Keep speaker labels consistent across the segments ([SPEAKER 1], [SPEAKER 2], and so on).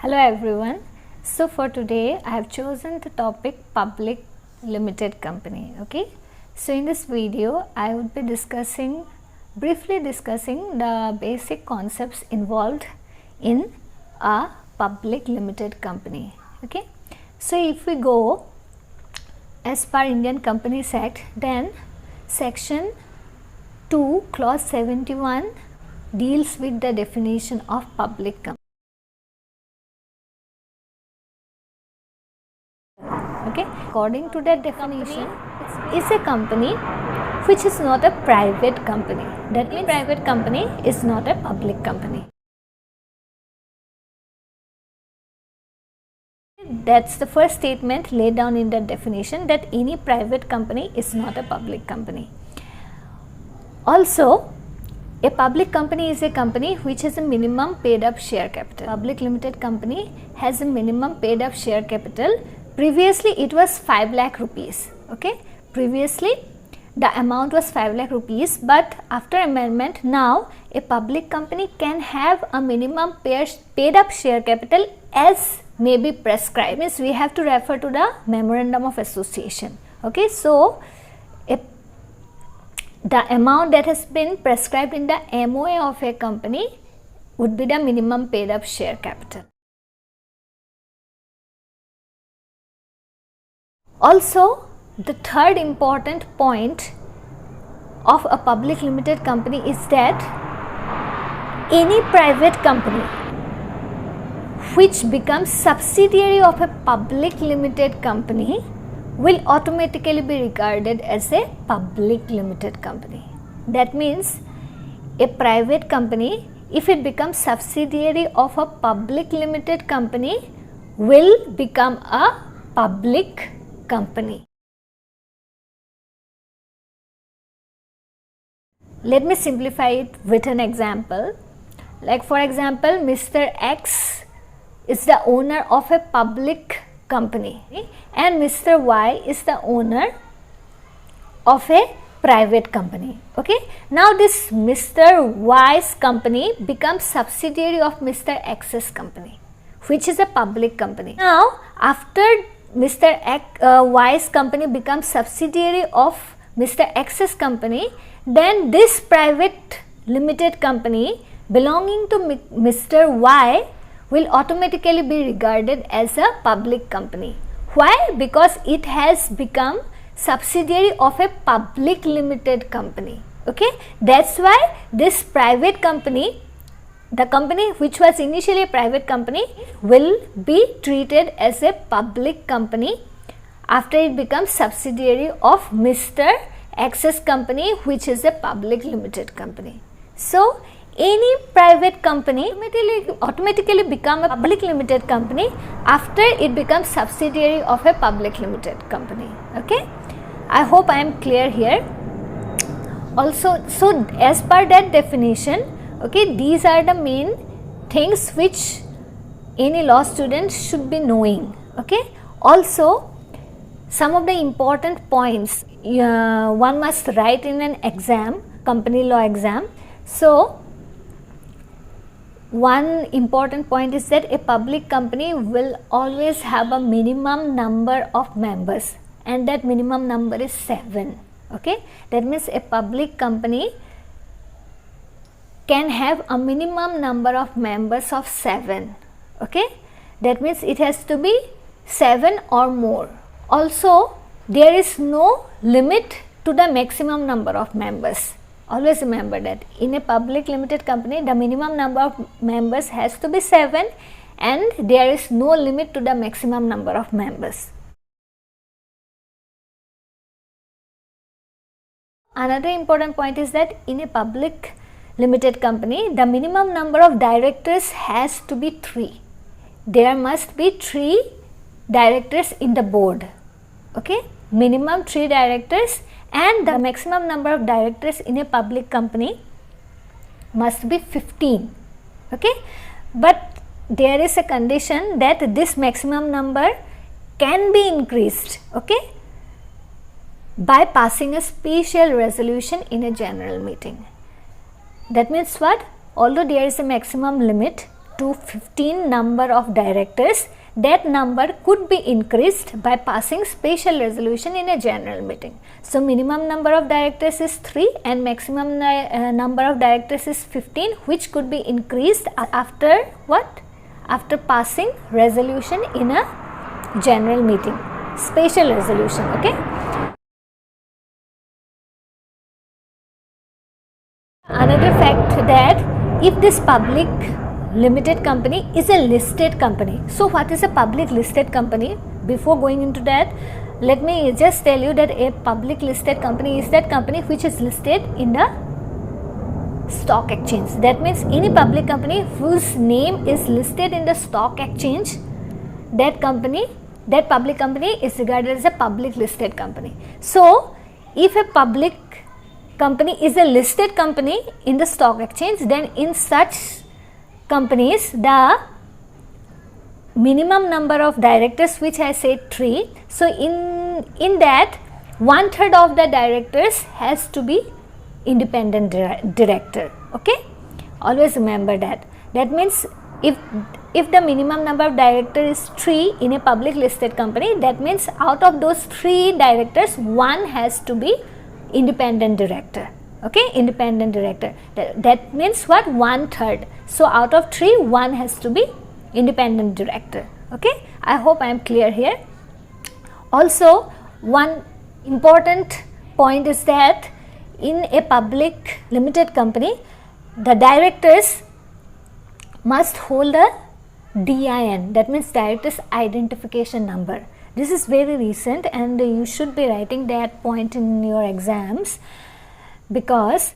[SPEAKER 1] Hello everyone. So for today I have chosen the topic public limited company. Okay. So in this video I would be briefly discussing the basic concepts involved in a public limited company. Okay. So if we go as per Indian Companies Act, then section 2 clause 71 deals with the definition of public company. Okay, according to that definition, is a company which is not a private company. That means private company is not a public company. That's the first statement laid down in that definition, that any private company is not a public company. Also, a public company is a company which has a minimum paid up share capital. Public limited company has a minimum paid up share capital. Previously it was 5 lakh rupees. Okay, previously the amount was 5 lakh rupees, but after amendment now a public company can have a minimum paid up share capital as may be prescribed. Means we have to refer to the memorandum of association. Okay, so the amount that has been prescribed in the MOA of a company would be the minimum paid up share capital. Also, the third important point of a public limited company is that any private company which becomes subsidiary of a public limited company will automatically be regarded as a public limited company. That means a private company, if it becomes subsidiary of a public limited company, will become a public company. Let me simplify it with an example. Like for example, Mr. X is the owner of a public company and Mr. Y is the owner of a private company. Okay, now this Mr. Y's company becomes subsidiary of Mr. X's company, which is a public company. Now after Mr. Y's company becomes subsidiary of Mr. X's company, then this private limited company belonging to Mr. Y will automatically be regarded as a public company. Why? Because it has become subsidiary of a public limited company. Okay, that's why this private company, the company which was initially a private company, will be treated as a public company after it becomes subsidiary of Mr. X's company, which is a public limited company. So any private company automatically become a public limited company after it becomes subsidiary of a public limited company. Okay, I hope I am clear here. Also, so as per that definition, okay, these are the main things which any law student should be knowing. Okay, also some of the important points one must write in an exam, company law exam. So one important point is that a public company will always have a minimum number of members, and that minimum number is 7. Okay, that means a public company can have a minimum number of members of 7. Okay, that means it has to be 7 or more. Also, there is no limit to the maximum number of members. Always remember that in a public limited company the minimum number of members has to be 7 and there is no limit to the maximum number of members. Another important point is that in a public limited company the minimum number of directors has to be 3. There must be 3 directors in the board. Okay, minimum 3 directors, and the maximum number of directors in a public company must be 15. Okay, but there is a condition that this maximum number can be increased, okay, by passing a special resolution in a general meeting. That means what? Although there is a maximum limit, to 15 number of directors, that number could be increased by passing special resolution in a general meeting. So minimum number of directors is 3 and maximum number of directors is 15, which could be increased after what? After passing resolution in a general meeting, special resolution. Okay. Another fact that if this public limited company is a listed company. So what is a public listed company? Before going into that, let me just tell you that a public listed company is that company which is listed in the stock exchange. That means any public company whose name is listed in the stock exchange, that public company is regarded as a public listed company. So if a public company is a listed company in the stock exchange, then in such companies the minimum number of directors, which I said 3, so in that 1/3 of the directors has to be independent director. Okay, always remember that. That means if the minimum number of directors is 3 in a public listed company, that means out of those 3 directors, 1 has to be independent director. Okay, independent director, that means what? 1/3. So out of 3, 1 has to be independent director. Okay, I hope I am clear here. Also, one important point is that in a public limited company, the directors must hold a DIN, that means directors identification number. This is very recent and you should be writing that point in your exams, because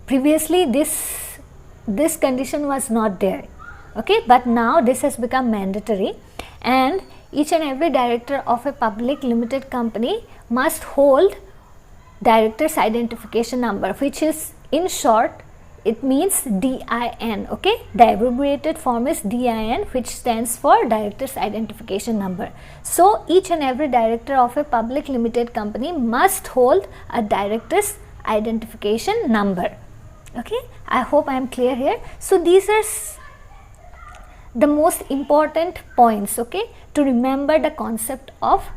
[SPEAKER 1] previously this condition was not there. Okay, but now this has become mandatory, and each and every director of a public limited company must hold directors identification number, which is, in short, it means DIN. Okay, the abbreviated form is DIN, which stands for directors identification number. So each and every director of a public limited company must hold a directors identification number. Okay, I hope I am clear here. So these are the most important points, okay, to remember the concept of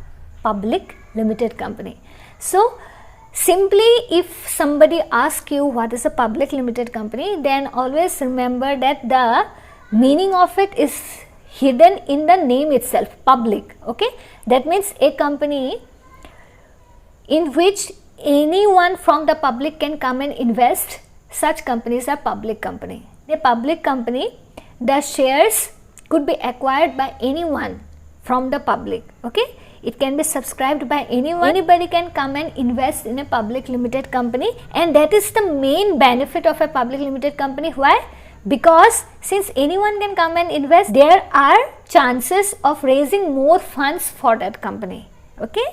[SPEAKER 1] public limited company. So simply, if somebody asks you what is a public limited company, then always remember that the meaning of it is hidden in the name itself, public. Okay, that means a company in which anyone from the public can come and invest. Such companies are public company. A public company, the shares could be acquired by anyone from the public. Okay, it can be subscribed by anyone. Anybody can come and invest in a public limited company, and that is the main benefit of a public limited company. Why? Because since anyone can come and invest, there are chances of raising more funds for that company. Okay,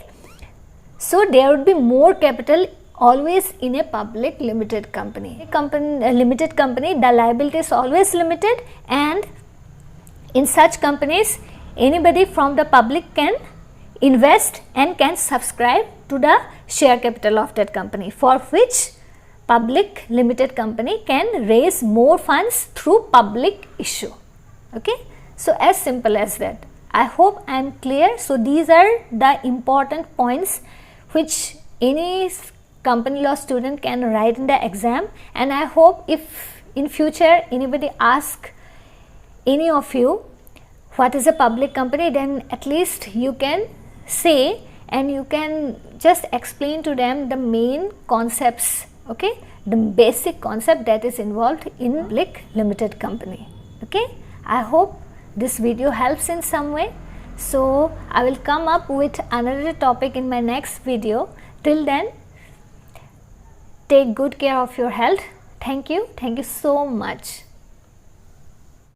[SPEAKER 1] so there would be more capital always in a public limited company. A limited company, the liability is always limited, and in such companies anybody from the public can invest and can subscribe to the share capital of that company, for which public limited company can raise more funds through public issue. Okay, so as simple as that. I hope I am clear. So these are the important points which any company law student can write in the exam, and I hope if in future anybody ask any of you what is a public company, then at least you can say and you can just explain to them the main concepts, okay, the basic concept that is involved in public limited company. Okay, I hope this video helps in some way. So I will come up with another topic in my next video. Till then, take good care of your health. Thank you so much.